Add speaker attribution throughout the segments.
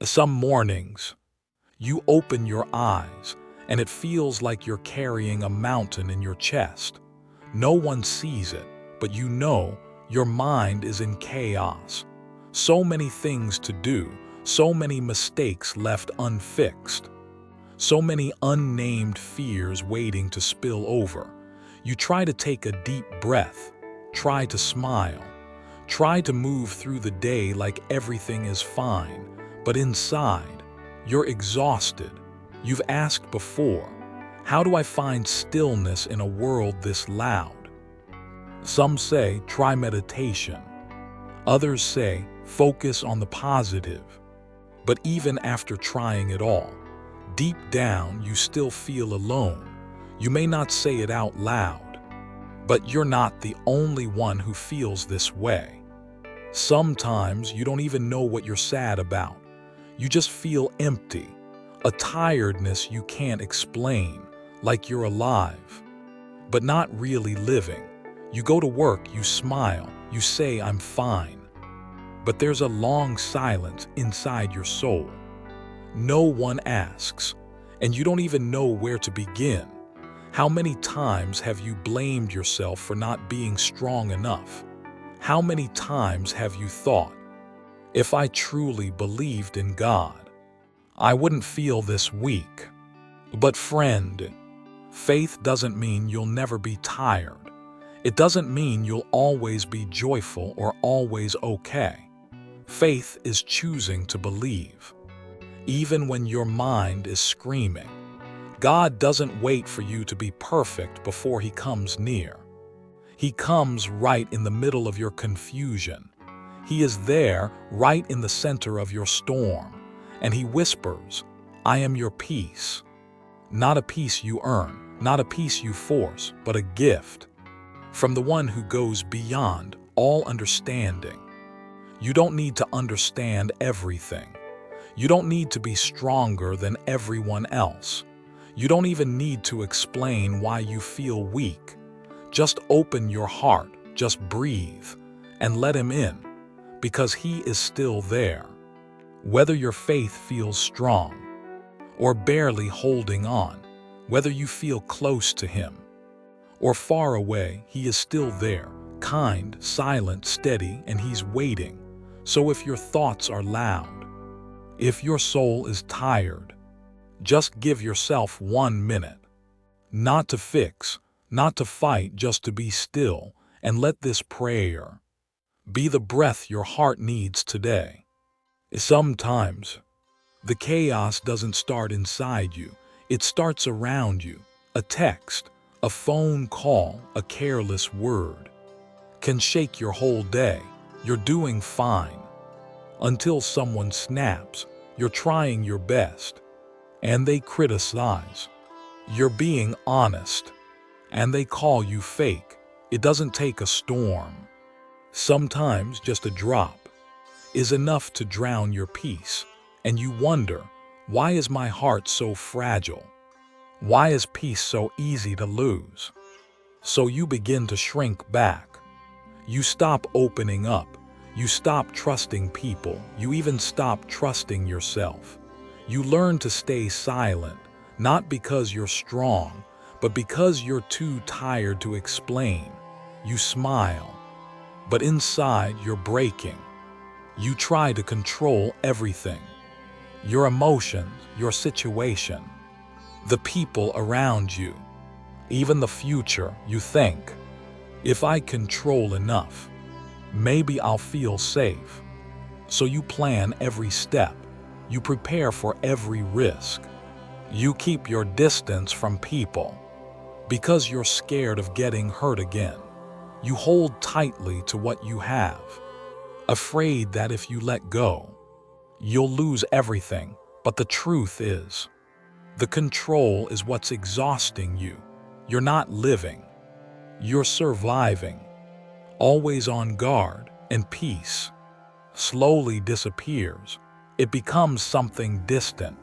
Speaker 1: Some mornings, you open your eyes and it feels like you're carrying a mountain in your chest. No one sees it, but you know your mind is in chaos. So many things to do, so many mistakes left unfixed, so many unnamed fears waiting to spill over. You try to take a deep breath, try to smile, try to move through the day like everything is fine, but inside, you're exhausted. You've asked before, how do I find stillness in a world this loud? Some say try meditation. Others say focus on the positive. But even after trying it all, deep down you still feel alone. You may not say it out loud, but you're not the only one who feels this way. Sometimes you don't even know what you're sad about. You just feel empty, a tiredness you can't explain, like you're alive, but not really living. You go to work, you smile, you say, I'm fine. But there's a long silence inside your soul. No one asks, and you don't even know where to begin. How many times have you blamed yourself for not being strong enough? How many times have you thought, if I truly believed in God, I wouldn't feel this weak? But friend, faith doesn't mean you'll never be tired. It doesn't mean you'll always be joyful or always okay. Faith is choosing to believe, even when your mind is screaming. God doesn't wait for you to be perfect before He comes near. He comes right in the middle of your confusion. He is there right in the center of your storm, and He whispers, I am your peace. Not a peace you earn, not a peace you force, but a gift from the one who goes beyond all understanding. You don't need to understand everything. You don't need to be stronger than everyone else. You don't even need to explain why you feel weak. Just open your heart, just breathe, and let Him in, because He is still there. Whether your faith feels strong or barely holding on, whether you feel close to Him or far away, He is still there, kind, silent, steady, and He's waiting. So if your thoughts are loud, if your soul is tired, just give yourself 1 minute. Not to fix, not to fight, just to be still and let this prayer be the breath your heart needs today. Sometimes, the chaos doesn't start inside you, it starts around you. A text, a phone call, a careless word can shake your whole day. You're doing fine until someone snaps. You're trying your best, and they criticize. You're being honest, and they call you fake. It doesn't take a storm. Sometimes just a drop is enough to drown your peace, and you wonder, why is my heart so fragile? Why is peace so easy to lose? So you begin to shrink back. You stop opening up. You stop trusting people. You even stop trusting yourself. You learn to stay silent, not because you're strong, but because you're too tired to explain. You smile, but inside you're breaking. You try to control everything. Your emotions, your situation, the people around you, even the future. You think, if I control enough, maybe I'll feel safe. So you plan every step. You prepare for every risk. You keep your distance from people because you're scared of getting hurt again. You hold tightly to what you have, afraid that if you let go, you'll lose everything. But the truth is, the control is what's exhausting you. You're not living. You're surviving, always on guard, and peace slowly disappears. It becomes something distant,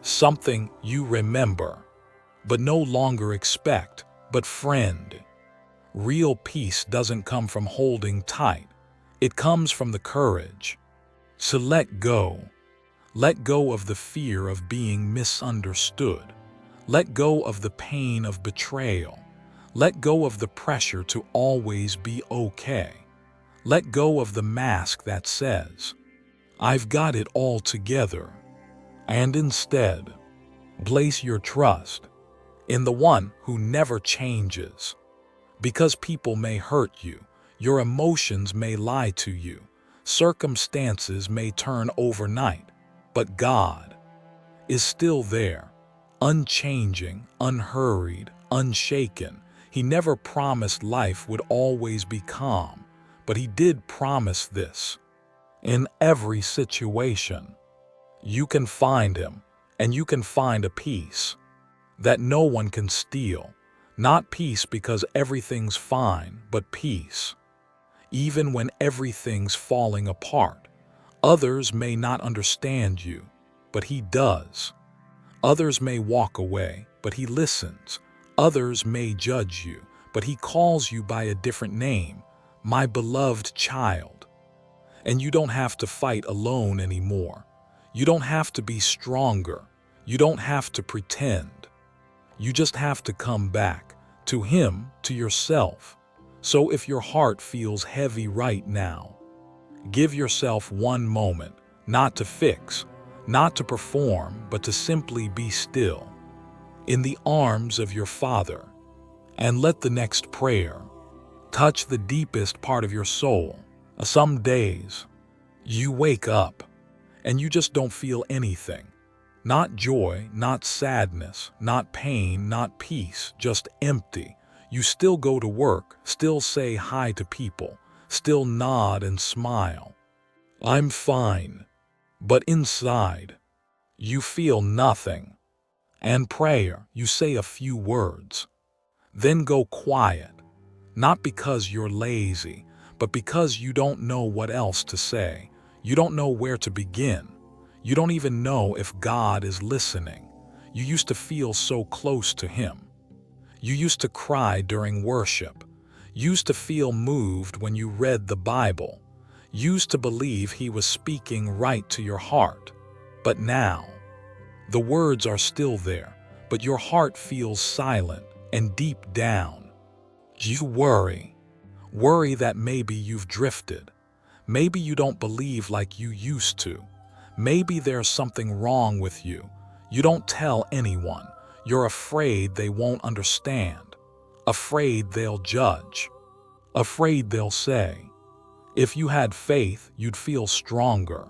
Speaker 1: something you remember, but no longer expect. But friend, real peace doesn't come from holding tight. It comes from the courage to let go, Let go of the fear of being misunderstood. Let go of the pain of betrayal. Let go of the pressure to always be okay. Let go of the mask that says, "I've got it all together." And instead, place your trust in the one who never changes. Because people may hurt you, your emotions may lie to you, circumstances may turn overnight, but God is still there, unchanging, unhurried, unshaken. He never promised life would always be calm, but He did promise this. In every situation, you can find Him, and you can find a peace that no one can steal. Not peace because everything's fine, but peace even when everything's falling apart. Others may not understand you, but He does. Others may walk away, but He listens. Others may judge you, but He calls you by a different name, my beloved child. And you don't have to fight alone anymore. You don't have to be stronger. You don't have to pretend. You just have to come back to Him, to yourself. So if your heart feels heavy right now, give yourself one moment, not to fix, not to perform, but to simply be still in the arms of your Father, and let the next prayer touch the deepest part of your soul. Some days, you wake up and you just don't feel anything. Not joy, not sadness, not pain, not peace, just empty. You still go to work, still say hi to people, still nod and smile. I'm fine. But inside, you feel nothing. And prayer, you say a few words. Then go quiet, not because you're lazy, but because you don't know what else to say. You don't know where to begin. You don't even know if God is listening. You used to feel so close to Him. You used to cry during worship. Used to feel moved when you read the Bible. Used to believe He was speaking right to your heart. But now, the words are still there, but your heart feels silent and deep down. You worry. Worry that maybe you've drifted. Maybe you don't believe like you used to. Maybe there's something wrong with you. You don't tell anyone. You're afraid they won't understand. Afraid they'll judge. Afraid they'll say, if you had faith, you'd feel stronger.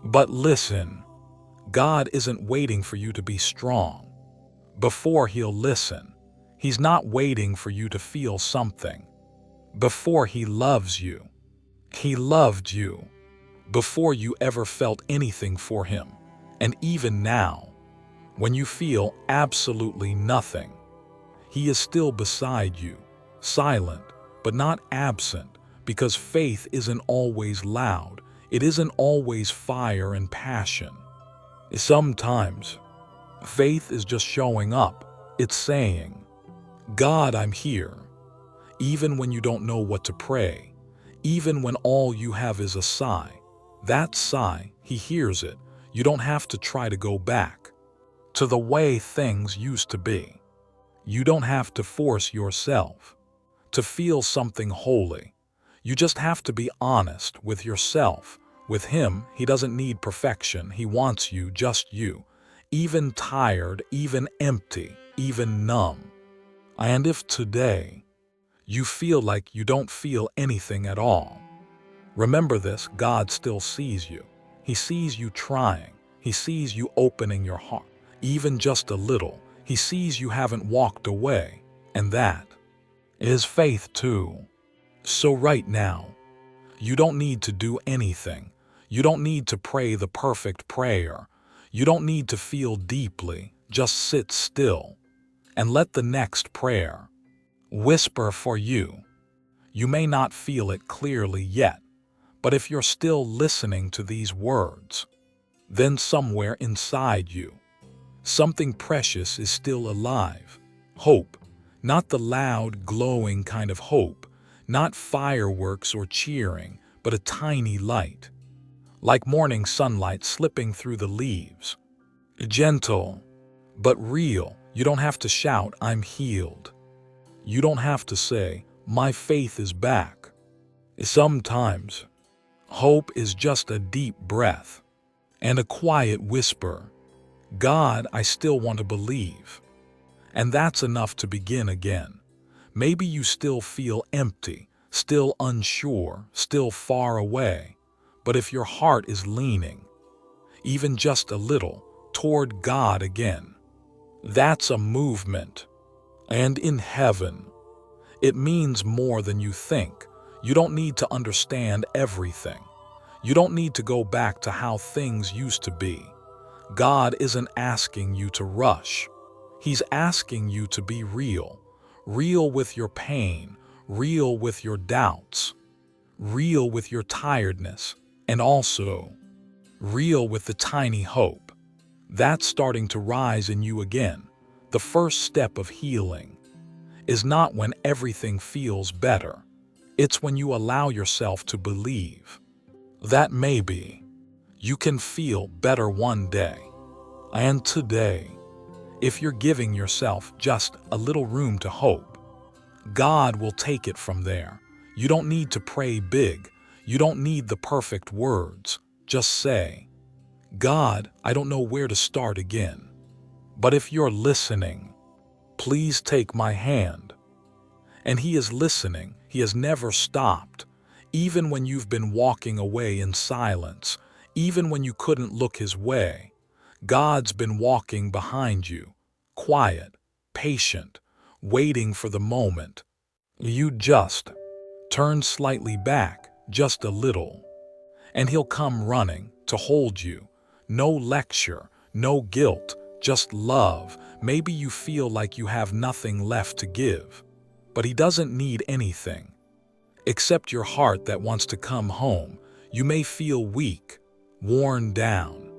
Speaker 1: But listen, God isn't waiting for you to be strong before He'll listen. He's not waiting for you to feel something before He loves you. He loved you before you ever felt anything for Him. And even now, when you feel absolutely nothing, He is still beside you, silent but not absent, because faith isn't always loud. It isn't always fire and passion. Sometimes, faith is just showing up. It's saying, God, I'm here. Even when you don't know what to pray, even when all you have is a sigh, that sigh, He hears it. You don't have to try to go back to the way things used to be. You don't have to force yourself to feel something holy. You just have to be honest with yourself. With Him, He doesn't need perfection. He wants you, just you, even tired, even empty, even numb. And if today you feel like you don't feel anything at all, remember this: God still sees you. He sees you trying. He sees you opening your heart, even just a little. He sees you haven't walked away, and that is faith too. So right now, you don't need to do anything. You don't need to pray the perfect prayer. You don't need to feel deeply. Just sit still and let the next prayer whisper for you. You may not feel it clearly yet, but if you're still listening to these words, then somewhere inside you, something precious is still alive. Hope, not the loud, glowing kind of hope, not fireworks or cheering, but a tiny light. like morning sunlight slipping through the leaves. Gentle, but real. You don't have to shout, "I'm healed." You don't have to say, "My faith is back." Sometimes, hope is just a deep breath and a quiet whisper, "God, I still want to believe." And that's enough to begin again. Maybe you still feel empty, still unsure, still far away. But if your heart is leaning, even just a little, toward God again, that's a movement. And in heaven, it means more than you think. You don't need to understand everything. You don't need to go back to how things used to be. God isn't asking you to rush. He's asking you to be real. Real with your pain, real with your doubts, real with your tiredness, and also real with the tiny hope that's starting to rise in you again. The first step of healing is not when everything feels better. It's when you allow yourself to believe that maybe you can feel better one day. And today, if you're giving yourself just a little room to hope, God will take it from there. You don't need to pray big. You don't need the perfect words. Just say, "God, I don't know where to start again. But if you're listening, please take my hand." And He is listening. He has never stopped. Even when you've been walking away in silence, even when you couldn't look His way, God's been walking behind you, quiet, patient, waiting for the moment. You just turn slightly back, just a little, and He'll come running to hold you. No lecture, no guilt, just love. Maybe you feel like you have nothing left to give, but He doesn't need anything except your heart that wants to come home. You may feel weak, worn down,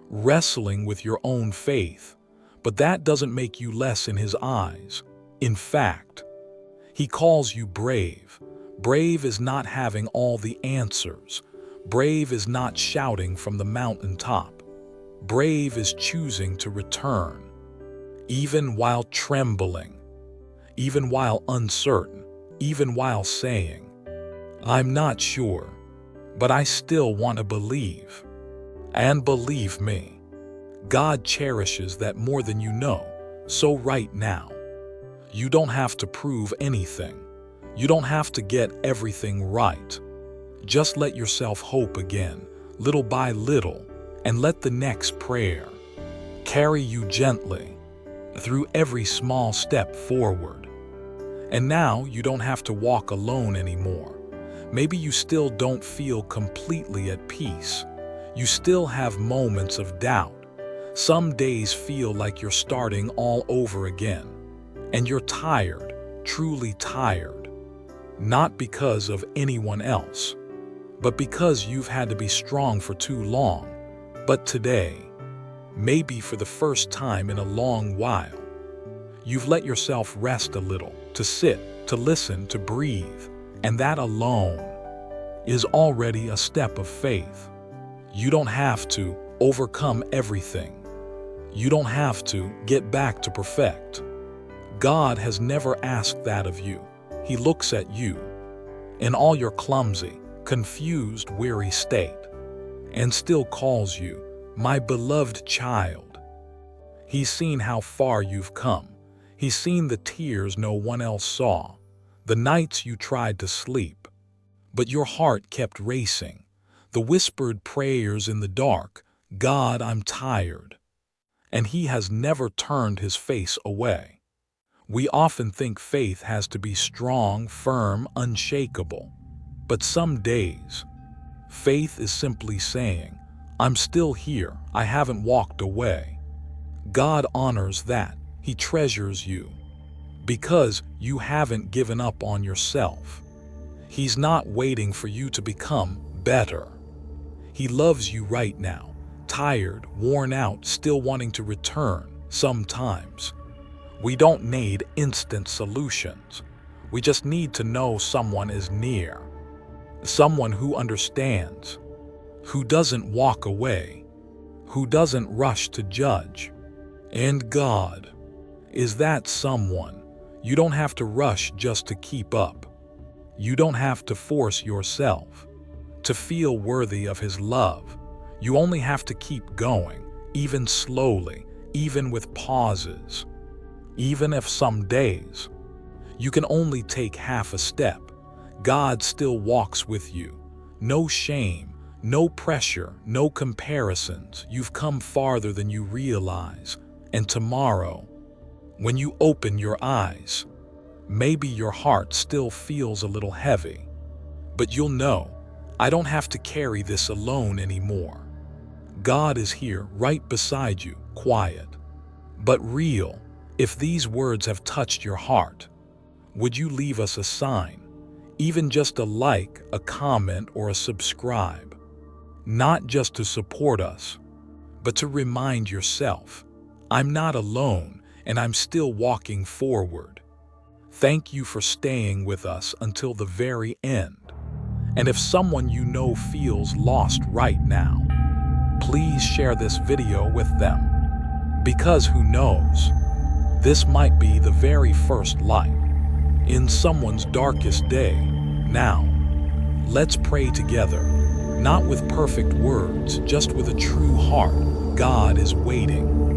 Speaker 1: wrestling with your own faith, but that doesn't make you less in His eyes. In fact, He calls you brave. Brave is not having all the answers. Brave is not shouting from the mountaintop. Brave is choosing to return, even while trembling, even while uncertain, even while saying, "I'm not sure, but I still want to believe." And believe me, God cherishes that more than you know. So right now, you don't have to prove anything. You don't have to get everything right. Just let yourself hope again, little by little, and let the next prayer carry you gently through every small step forward. And now you don't have to walk alone anymore. Maybe you still don't feel completely at peace. You still have moments of doubt. Some days feel like you're starting all over again. And you're tired, truly tired. Not because of anyone else, but because you've had to be strong for too long. But today, maybe for the first time in a long while, you've let yourself rest a little, to sit, to listen, to breathe. And that alone is already a step of faith. You don't have to overcome everything. You don't have to get back to perfect. God has never asked that of you. He looks at you in all your clumsy, confused, weary state and still calls you, "My beloved child." He's seen how far you've come. He's seen the tears no one else saw, the nights you tried to sleep, but your heart kept racing, the whispered prayers in the dark, "God, I'm tired." And He has never turned His face away. We often think faith has to be strong, firm, unshakable. But some days, faith is simply saying, "I'm still here, I haven't walked away." God honors that. He treasures you because you haven't given up on yourself. He's not waiting for you to become better. He loves you right now, tired, worn out, still wanting to return. Sometimes we don't need instant solutions. We just need to know someone is near, someone who understands, who doesn't walk away, who doesn't rush to judge. And God is that someone. You don't have to rush just to keep up. You don't have to force yourself to feel worthy of His love. You only have to keep going, even slowly, even with pauses. Even if some days you can only take half a step, God still walks with you. No shame, no pressure, no comparisons. You've come farther than you realize. And tomorrow, when you open your eyes, maybe your heart still feels a little heavy, but you'll know, I don't have to carry this alone anymore. God is here right beside you, quiet, but real. If these words have touched your heart, would you leave us a sign? Even just a like, a comment, or a subscribe. Not just to support us, but to remind yourself, I'm not alone and I'm still walking forward. Thank you for staying with us until the very end. And if someone you know feels lost right now, please share this video with them. Because who knows, this might be the very first light in someone's darkest day. Now, let's pray together, not with perfect words, just with a true heart. God is waiting.